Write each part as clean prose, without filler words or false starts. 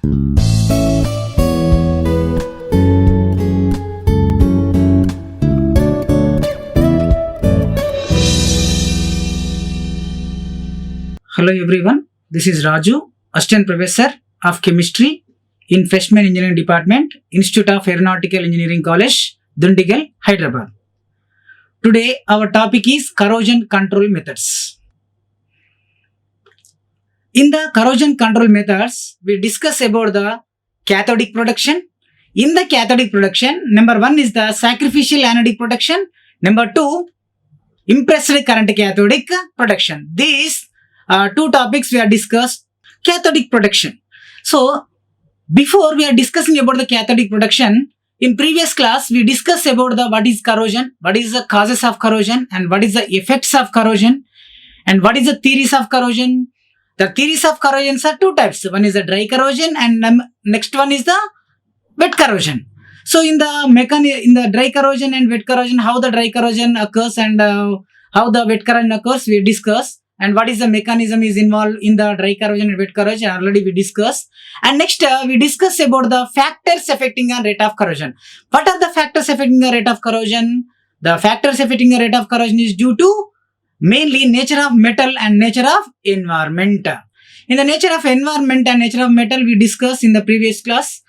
Hello everyone, this is Raju, Assistant Professor of Chemistry in Freshman Engineering Department, Institute of Aeronautical Engineering College, Dundigal, Hyderabad. Today our topic is corrosion control methods. In the corrosion control methods, we discuss about the cathodic protection. In the cathodic protection, number 1 is the sacrificial anodic protection. Number 2, impressed current cathodic protection. These two topics we have discussed. Cathodic protection. So, before we are discussing about the cathodic protection, in previous class we discussed about the what is corrosion, what is the causes of corrosion, and what is the effects of corrosion, and what is the theories of corrosion. The theories of corrosion are two types. One is the dry corrosion, and next one is the wet corrosion. So, in the dry corrosion and wet corrosion, how the dry corrosion occurs and how the wet corrosion occurs, we discuss. And what is the mechanism is involved in the dry corrosion and wet corrosion, already we discussed. And next we discuss about the factors affecting the rate of corrosion. What are the factors affecting the rate of corrosion? The factors affecting the rate of corrosion is due to mainly nature of metal and nature of environment. In the nature of environment and nature of metal we discussed in the previous class.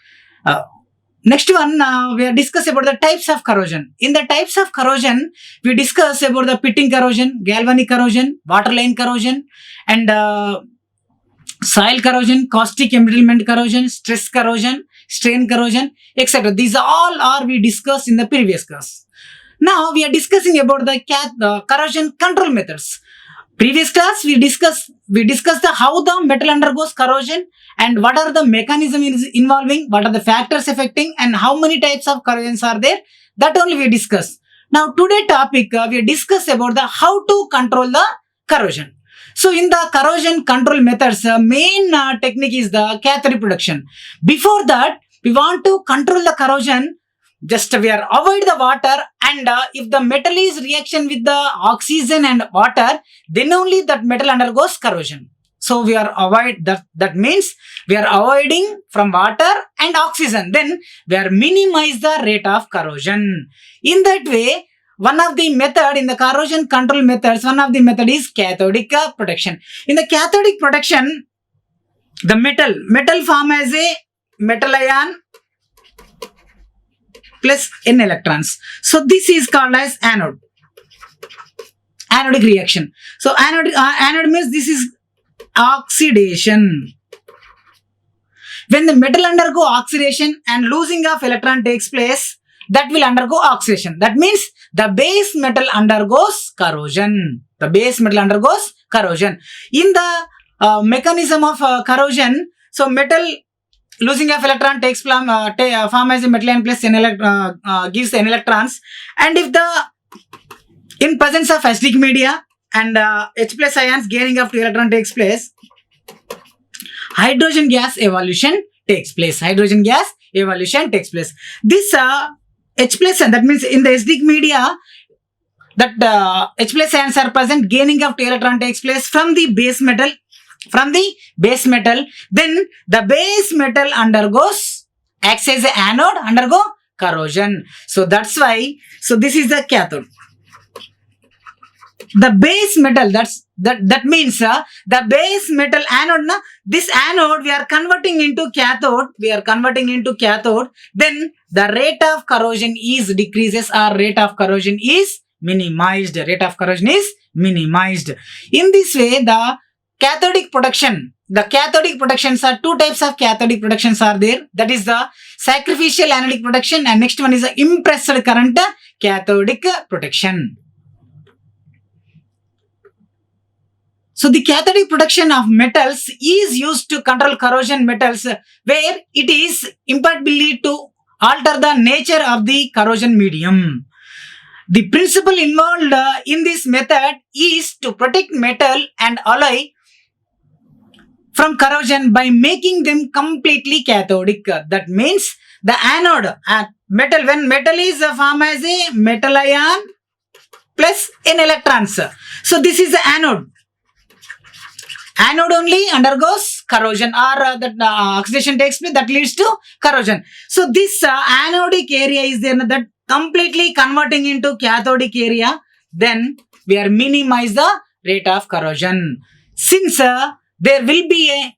Next one, we are discuss about the types of corrosion. In the types of corrosion, we discuss about the pitting corrosion, galvanic corrosion, waterline corrosion, and soil corrosion, caustic embrittlement corrosion, stress corrosion, strain corrosion, etc. These all are we discussed in the previous class. Now we are discussing about the corrosion control methods. Previous class we discussed how the metal undergoes corrosion and what are the mechanisms involving, what are the factors affecting, and how many types of corrosions are there. That only we discussed. Now today topic we discuss about the how to control the corrosion. So in the corrosion control methods, main technique is the cathodic protection. Before that, we want to control the corrosion. Just we are avoid the water, and if the metal is reaction with the oxygen and water, then only that metal undergoes corrosion. So we are avoid that. That means we are avoiding from water and oxygen. Then we are minimize the rate of corrosion. In that way, one of the method in the corrosion control methods, one of the method is cathodic protection. In the cathodic protection, the metal form as a metal ion plus N electrons. So this is called as anode. Anodic reaction. So anode means this is oxidation. When the metal undergo oxidation and losing of electron takes place, that will undergo oxidation. That means the base metal undergoes corrosion. The base metal undergoes corrosion. In the mechanism of corrosion, so metal losing of electron takes form as a metal ion plus gives N electrons, and if the in presence of acidic media and H plus ions gaining of 2 electron takes place, hydrogen gas evolution takes place. Hydrogen gas evolution takes place. This H plus, that means in the acidic media, that H plus ions are present, gaining of 2 electron takes place from the base metal. From the base metal, then the base metal acts as an anode, undergo corrosion. So that's why, so this is the cathode. The base metal, that means the base metal anode, this anode we are converting into cathode, then the rate of corrosion is decreases or rate of corrosion is minimized. In this way, the cathodic protections are two types of cathodic protections are there. That is the sacrificial anodic protection, and next one is the impressed current cathodic protection. So the cathodic protection of metals is used to control corrosion metals where it is impossible to alter the nature of the corrosion medium. The principle involved in this method is to protect metal and alloy from corrosion by making them completely cathodic. That means the anode, metal, when metal is formed as a metal ion plus N electrons. So this is the anode. Anode only undergoes corrosion, or that oxidation takes place, that leads to corrosion. So this anodic area is there, that completely converting into cathodic area, then we are minimize the rate of corrosion. Since there will be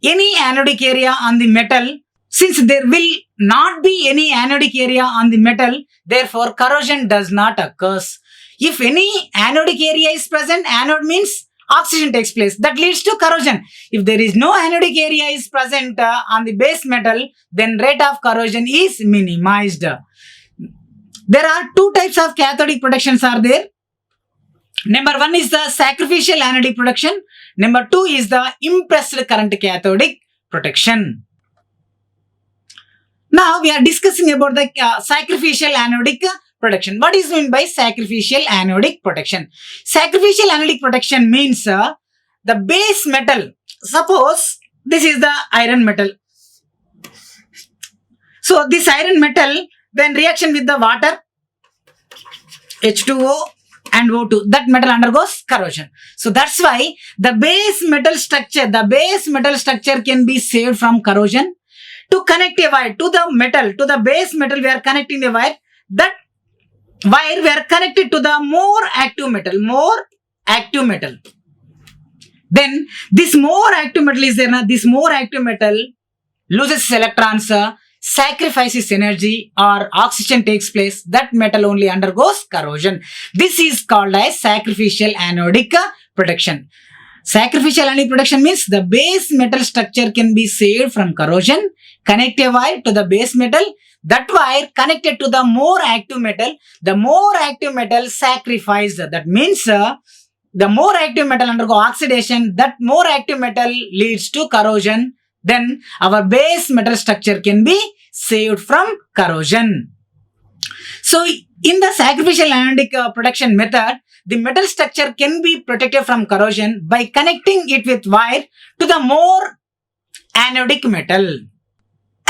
any anodic area on the metal, since there will not be any anodic area on the metal, therefore corrosion does not occur. If any anodic area is present, anode means oxidation takes place, that leads to corrosion. If there is no anodic area is present on the base metal, then rate of corrosion is minimized. There are two types of cathodic protections are there. Number one is the sacrificial anodic protection. Number two is the impressed current cathodic protection. Now we are discussing about the sacrificial anodic protection. What is meant by sacrificial anodic protection? Sacrificial anodic protection means the base metal. Suppose this is the iron metal. So this iron metal, when reaction with the water, H2O and O2, that metal undergoes corrosion. So that's why the base metal structure can be saved from corrosion. To connect a wire to the metal, to the base metal, we are connecting the wire. That wire we are connected to the more active metal. Then this more active metal is there. This more active metal loses electrons, sacrifices energy, or oxidation takes place. That metal only undergoes corrosion. This is called as sacrificial anodic protection. Sacrificial anodic protection means the base metal structure can be saved from corrosion. Connect a wire to the base metal. That wire connected to the more active metal. The more active metal sacrificed. That means the more active metal undergo oxidation. That more active metal leads to corrosion. Then our base metal structure can be saved from corrosion. So in the sacrificial anodic protection method, the metal structure can be protected from corrosion by connecting it with wire to the more anodic metal.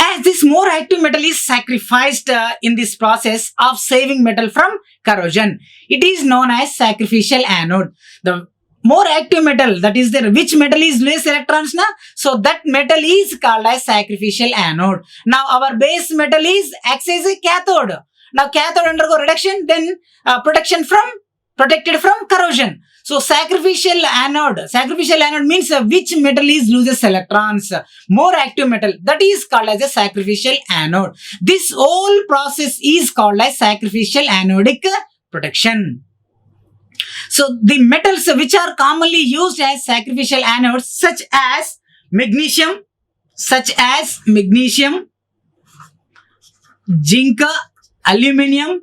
As this more active metal is sacrificed in this process of saving metal from corrosion, it is known as sacrificial anode. The more active metal, that is there, which metal is less electrons now? So that metal is called as sacrificial anode. Now our base metal is acts as a cathode. Now cathode undergo reduction, then protected from corrosion. So sacrificial anode means which metal is loses electrons, more active metal, that is called as a sacrificial anode. This whole process is called as sacrificial anodic protection. So the metals which are commonly used as sacrificial anodes, such as magnesium, zinc, aluminium,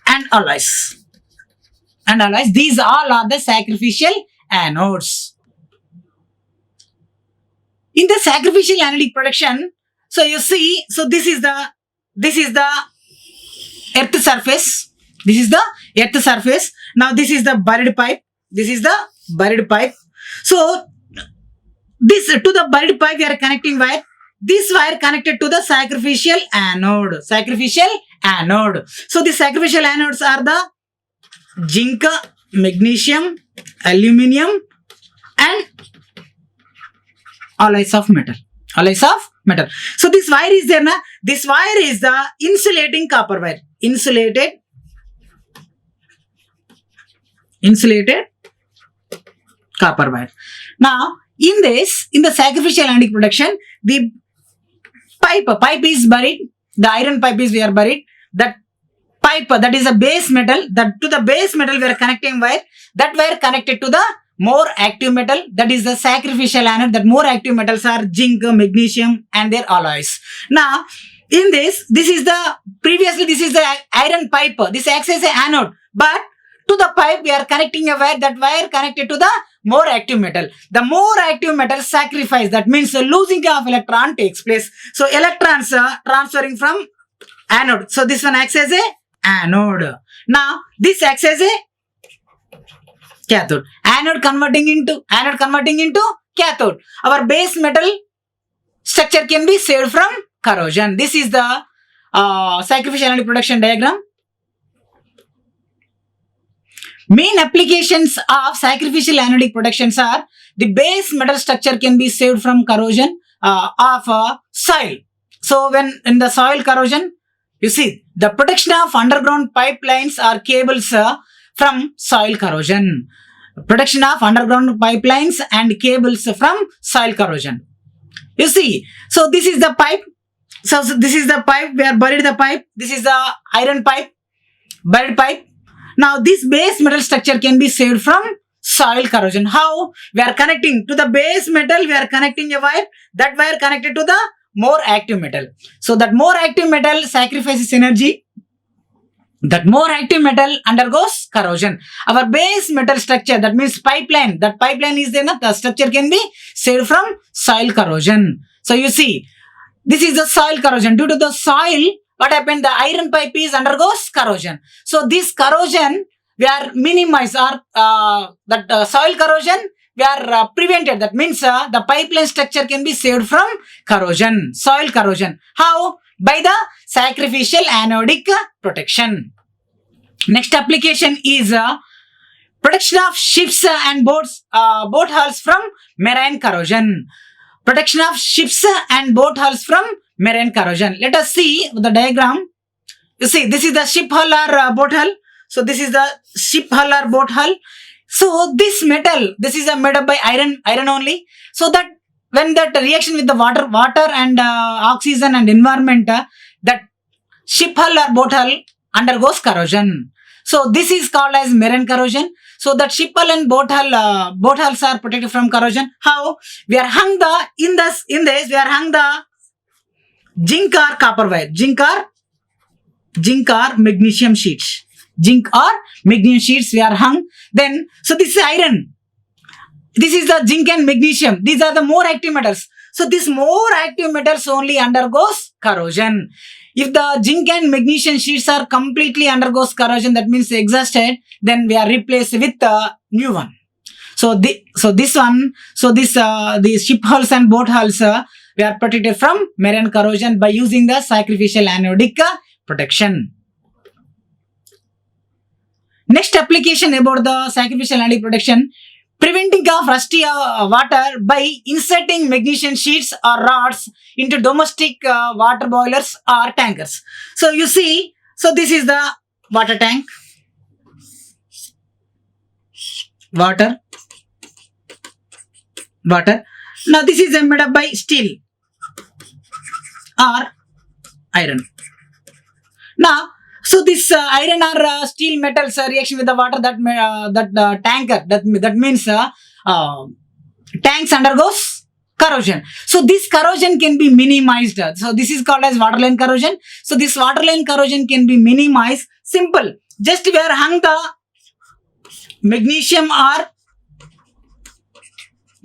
and alloys. These all are the sacrificial anodes. In the sacrificial anodic protection, so you see, so this is the earth surface. Now this is the buried pipe. So this to the buried pipe we are connecting wire. This wire connected to the sacrificial anode. So the sacrificial anodes are the zinc, magnesium, aluminium, and alloys of metal. So this wire is there na. This wire is the insulating copper wire. Insulated copper wire. Now in the sacrificial anodic protection, the pipe is buried. The iron pipe is we are buried. That pipe, that is a base metal, that to the base metal we are connecting wire. That wire connected to the more active metal, that is the sacrificial anode. That more active metals are zinc, magnesium, and their alloys. Now in this is the iron pipe. This acts as an anode, but to the pipe we are connecting a wire. That wire connected to the more active metal. The more active metal sacrifice, that means the losing of electron takes place. So electrons are transferring from anode. So this one acts as a anode. Now this acts as a cathode. Anode converting into cathode. Our base metal structure can be saved from corrosion. This is the sacrificial anodic protection diagram. Main applications of sacrificial anodic protections are the base metal structure can be saved from corrosion of soil. So when in the soil corrosion, you see the protection of underground pipelines or cables from soil corrosion. Protection of underground pipelines and cables from soil corrosion. You see, so this is the pipe. So this is the pipe. We are buried the pipe. This is the iron pipe, buried pipe. Now this base metal structure can be saved from soil corrosion. How? We are connecting to the base metal. We are connecting a wire. That wire connected to the more active metal. So that more active metal sacrifices energy. That more active metal undergoes corrosion. Our base metal structure, that means pipeline. That pipeline is there. The structure can be saved from soil corrosion. So you see, this is the soil corrosion. Due to the soil, what happened? The iron pipe is undergoes corrosion. So this corrosion we are minimize or soil corrosion we are prevented. That means the pipeline structure can be saved from corrosion, soil corrosion. How? By the sacrificial anodic protection. Next application is protection of ships and boat hulls from marine corrosion. Protection of ships and boat hulls from marine corrosion. Let us see the diagram. You see, this is the ship hull or boat hull. So this is the ship hull or boat hull. So this metal, this is made up by iron only. So that when that reaction with the water and oxygen and environment, that ship hull or boat hull undergoes corrosion. So this is called as marine corrosion. So that ship hull and boat hulls are protected from corrosion. How? We are hung in this we are hung the zinc or copper wire, zinc or magnesium sheets. Zinc or magnesium sheets we are hung. Then, so this is iron. This is the zinc and magnesium. These are the more active metals. So this more active metals only undergoes corrosion. If the zinc and magnesium sheets are completely undergoes corrosion, that means exhausted, then we are replaced with a new one. So the ship hulls and boat hulls we are protected from marine corrosion by using the sacrificial anodic protection. Next application about the sacrificial anodic protection, preventing of rusty water by inserting magnesium sheets or rods into domestic water boilers or tankers. So you see, so this is the water tank, water. Now this is made up by steel or iron. Now, so this iron or steel metals reaction with the water, that tanker, that means tanks undergoes corrosion. So this corrosion can be minimized. So this is called as waterline corrosion. So this waterline corrosion can be minimized. Simple. Just we are hung the magnesium or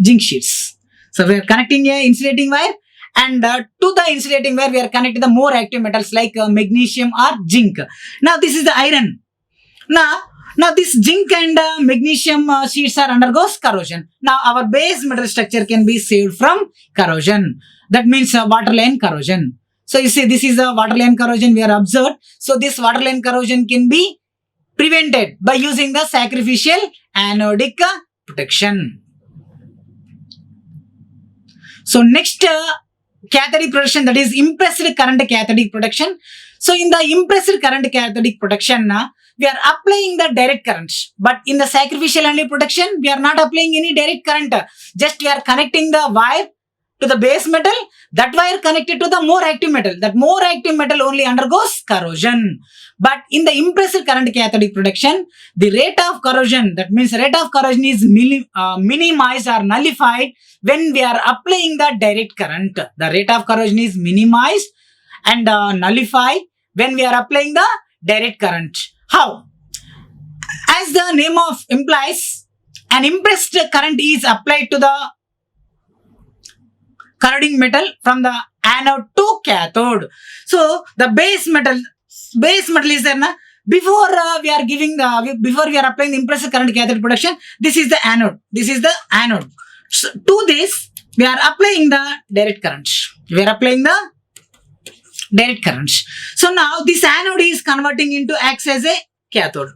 zinc sheets. So we are connecting a insulating wire, and to the insulating wire we are connecting the more active metals like magnesium or zinc. Now this is the iron. Now this zinc and magnesium sheets are undergoes corrosion. Now our base metal structure can be saved from corrosion. That means waterline corrosion. So you see, this is a waterline corrosion we are observed. So this waterline corrosion can be prevented by using the sacrificial anodic protection. So next cathodic protection, that is impressed current cathodic protection. So in the impressed current cathodic protection, we are applying the direct current. But in the sacrificial anodic protection, we are not applying any direct current. Just we are connecting the wire to the base metal. That wire connected to the more active metal. That more active metal only undergoes corrosion. But in the impressed current cathodic protection, the rate of corrosion, that means rate of corrosion is minimized or nullified when we are applying the direct current. The rate of corrosion is minimized and nullified when we are applying the direct current. How? As the name of implies, an impressed current is applied to the corroding metal from the anode to cathode. So the base metal is there na? Before we are applying the impressed current cathode protection, this is the anode. So to this we are applying the direct current. So now this anode is converting into acts as a cathode.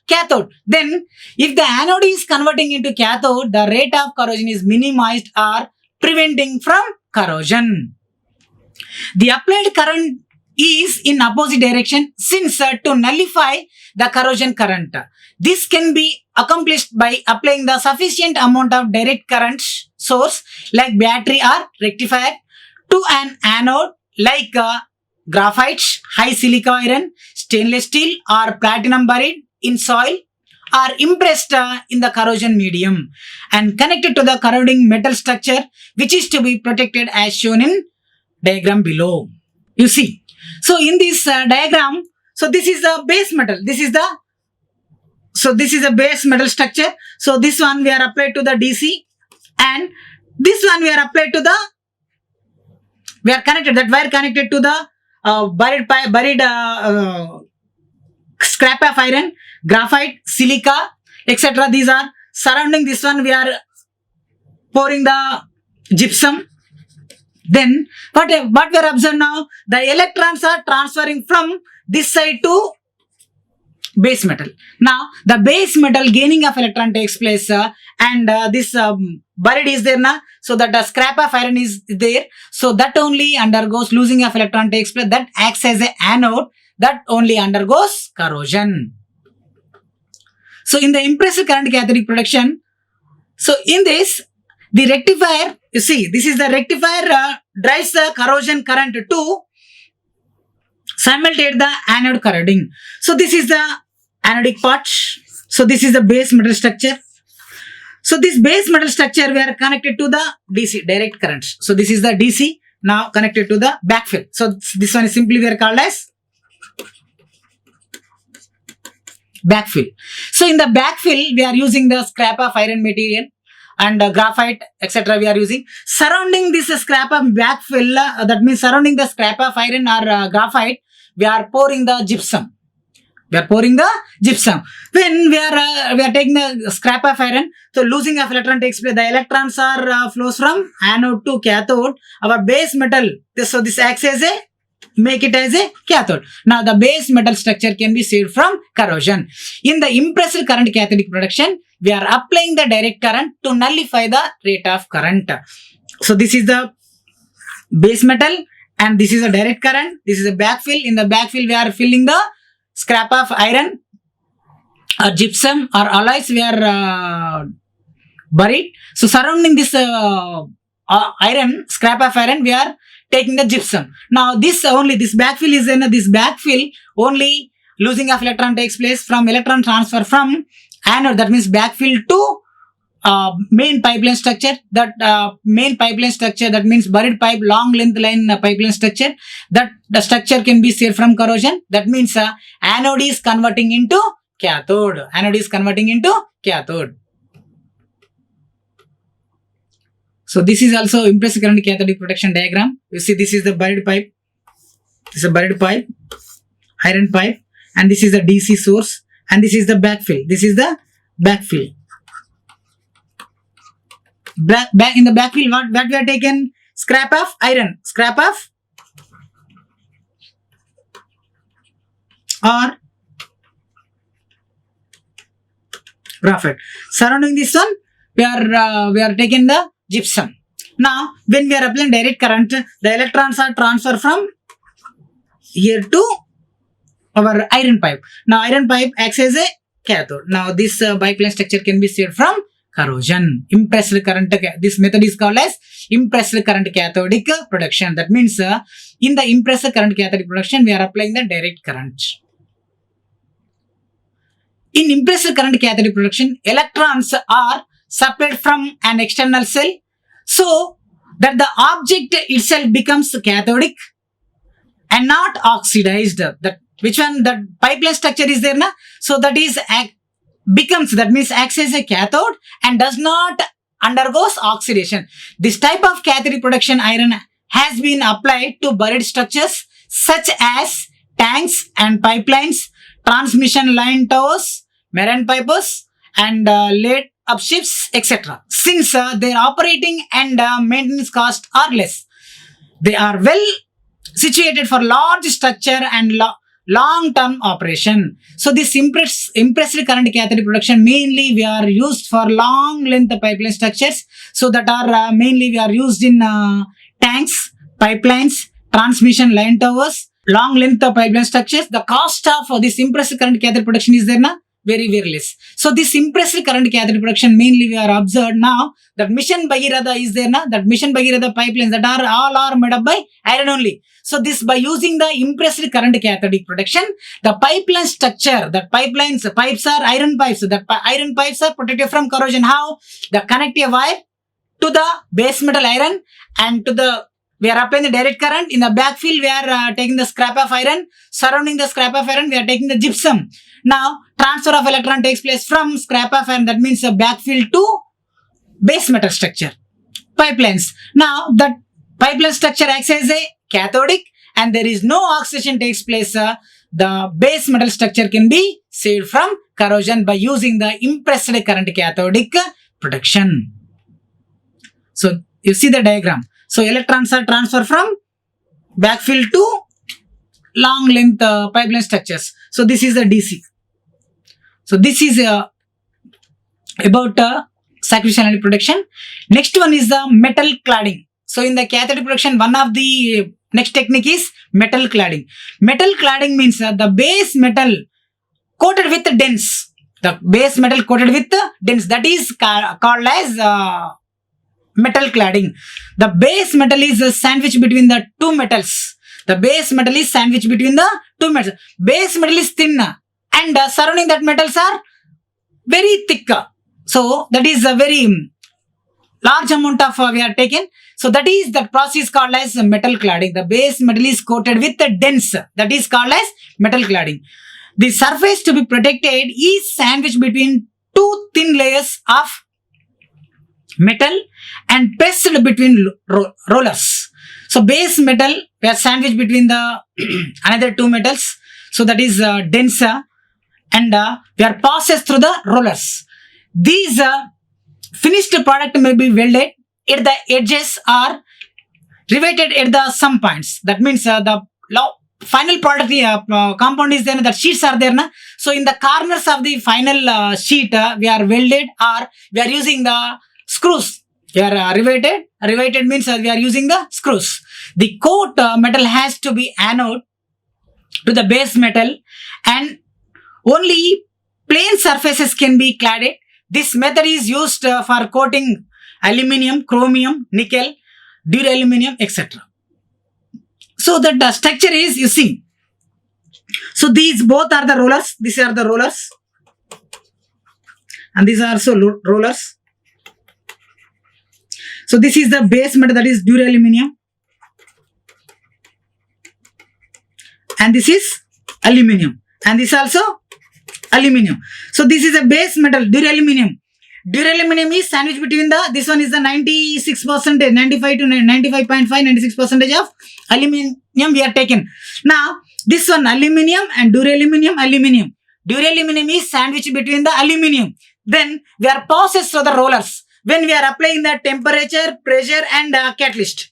cathode. Then if the anode is converting into cathode, the rate of corrosion is minimized or preventing from corrosion. The applied current is in opposite direction since to nullify the corrosion current. This can be accomplished by applying the sufficient amount of direct current source like battery or rectifier to an anode like graphite, high silica iron, stainless steel or platinum buried in soil or impressed in the corrosion medium and connected to the corroding metal structure which is to be protected as shown in diagram below. You see, so in this diagram, so this is the base metal. This is a base metal structure. So this one we are applied to the DC and this one we are applied to the, we are connected, that wire connected to the buried scrap of iron, graphite, silica, etc. These are surrounding this one. We are pouring the gypsum. Then what we are observing now, the electrons are transferring from this side to base metal. Now the base metal gaining of electron takes place and this buried is there now, so that the scrap of iron is there, so that only undergoes losing of electron takes place, that acts as an anode, that only undergoes corrosion. So in the impressed current cathodic protection, so in this the rectifier, you see this is the rectifier drives the corrosion current to simultate the anode corroding. So this is the anodic part. So this is the base metal structure. So this base metal structure we are connected to the DC, direct currents. So this is the DC now connected to the backfill. So this one is simply we are called as backfill. So in the backfill we are using the scrap of iron material and graphite, etc. we are using. Surrounding this scrap of backfill, that means surrounding the scrap of iron or graphite, we are pouring the gypsum. We are pouring the gypsum. When we are taking the scrap of iron, so losing of electron takes place. The electrons are flows from anode to cathode. Our base metal, so this acts as a, make it as a cathode. Now the base metal structure can be saved from corrosion. In the impressed current cathodic protection, we are applying the direct current to nullify the rate of current. So this is the base metal and this is a direct current. This is a backfill. In the backfill, we are filling the scrap of iron or gypsum or alloys we are buried. So surrounding this iron, scrap of iron, we are taking the gypsum. Now this backfill is in this backfill only losing of electron takes place from electron transfer from anode, that means backfill to main pipeline structure. That main pipeline structure, that means buried pipe, long length line pipeline structure, that the structure can be saved from corrosion. That means anode is converting into cathode. Anode is converting into cathode. So this is also impressed current cathodic protection diagram. You see this is the buried pipe. This is a buried pipe, iron pipe, and this is the DC source, and this is the backfill. This is the backfill. In the backfill, what we are taken? Scrap of iron, scrap of or graphite. Surrounding this one, we are taking the gypsum. Now, when we are applying direct current, the electrons are transferred from here to our iron pipe. Now, iron pipe acts as a cathode. Now, this biplane structure can be saved from corrosion. Impressed current, this method is called as impressed current cathodic protection. That means in the impressed current cathodic protection, we are applying the direct current. In impressed current cathodic protection, electrons are supplied from an external cell so that the object itself becomes cathodic and not oxidized. That which one, the pipeline structure is there na? So that is becomes, that means acts as a cathode and does not undergoes oxidation. This type of cathodic protection iron has been applied to buried structures such as tanks and pipelines, transmission line towers, marine pipes, and laid up ships, etc. Since their operating and maintenance costs are less, they are well situated for large structure and long-term operation. So this impressed current cathode production mainly we are used for long length pipeline structures. So that are mainly we are used in tanks, pipelines, transmission line towers, long length pipeline structures. The cost of this impressed current cathode production is there na very less. So this impressed current cathode production mainly we are observed now that Mission Bhagiratha is there na, that Mission Bhagiratha pipelines that are all are made up by iron only. So this by using the impressed current cathodic protection, the pipeline structure, that pipes are iron pipes, that iron pipes are protected from corrosion. How? The connect a wire to the base metal iron and to the we are applying the direct current. In the backfill, we are taking the scrap of iron. Surrounding the scrap of iron, we are taking the gypsum. Now, transfer of electron takes place from scrap of iron. That means a backfill to base metal structure. Pipelines. Now, that pipeline structure acts as a cathodic and there is no oxidation takes place. The base metal structure can be saved from corrosion by using the impressed current cathodic protection. So, you see the diagram. So, electrons are transferred from backfill to long length pipeline structures. So, this is the DC. So, this is about sacrificial energy protection. Next one is the metal cladding. So, in the cathode protection, one of the next technique is metal cladding. Metal cladding means the base metal coated with dense. The base metal coated with dense. That is called as metal cladding. The base metal is sandwiched between the two metals. The base metal is sandwiched between the two metals. Base metal is thin and surrounding that metals are very thick. So that is a very large amount of we are taken. So that is the process called as metal cladding. The base metal is coated with the dense. That is called as metal cladding. The surface to be protected is sandwiched between two thin layers of metal and pressed between rollers. So base metal we are sandwiched between the another two metals. So that is denser and we are processed through the rollers. These finished product may be welded at the edges or riveted at the some points. That means the final product compound is there, that sheets are there. So in the corners of the final sheet we are welded or we are using the screws. We are riveted. Riveted means we are using the screws. The coat metal has to be anode to the base metal and only plain surfaces can be cladded. This method is used for coating aluminium, chromium, nickel, duraluminum, etc. So that the structure is, you see. So these both are the rollers. These are the rollers. And these are also rollers. So this is the base metal, that is duraluminum. And this is aluminium. And this also aluminium. So this is a base metal, duraluminum. Duraluminum is sandwiched between the, this one is the 96%, 95 to 95.5, 96% of aluminium we are taken. Now, this one aluminium and duraluminum, aluminium. Duraluminum is sandwiched between the aluminium. Then we are processed through the rollers. When we are applying the temperature, pressure and catalyst.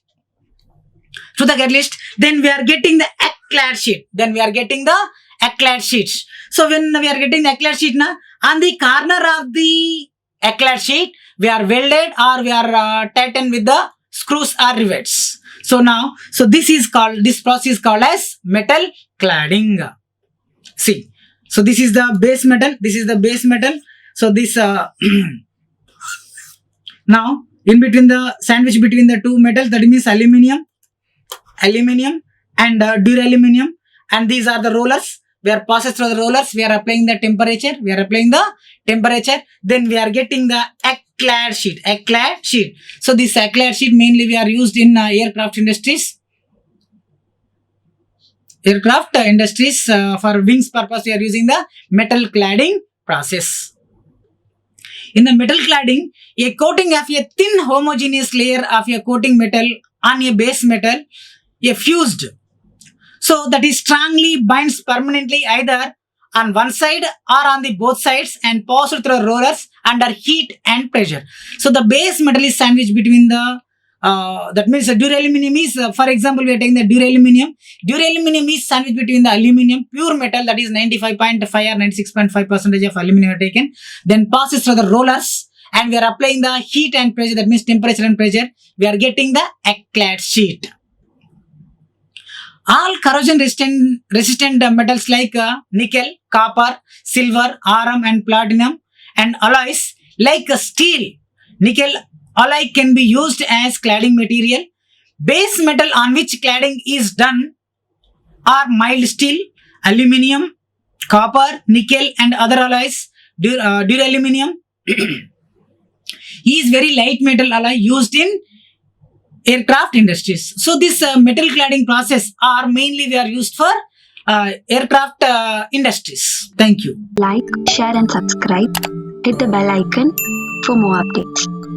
To the catalyst, then we are getting the clad sheet. Then we are getting the clad sheets. So when we are getting the clad sheet, on the corner of the clad sheet, we are welded or we are tightened with the screws or rivets. So now, so this process is called as metal cladding. See, so this is the base metal. This is the base metal. So this now in between the sandwich between the two metals, that means aluminium and duraluminum, and these are the rollers. We are processed through the rollers. We are applying the temperature. Then we are getting the clad sheet. So this clad sheet mainly we are used in aircraft industries. For wings purpose we are using the metal cladding process. In the metal cladding, a coating of a thin homogeneous layer of a coating metal on a base metal, a fused. So that is strongly binds permanently either on one side or on the both sides and passed through rollers under heat and pressure. So the base metal is sandwiched between the that means duraluminum is, for example, we are taking the duraluminum. Duraluminum is sandwich between the aluminum, pure metal, that is 95.5 or 96.5% of aluminum are taken, then passes through the rollers, and we are applying the heat and pressure, that means temperature and pressure, we are getting the clad sheet. All corrosion resistant metals like nickel, copper, silver, rhodium and platinum, and alloys like steel, nickel alloy can be used as cladding material. Base metal on which cladding is done are mild steel, aluminium, copper, nickel and other alloys. Duraluminum is very light metal alloy used in aircraft industries. So this metal cladding process are mainly they are used for aircraft industries. Thank you. Like, share and subscribe. Hit the bell icon for more updates.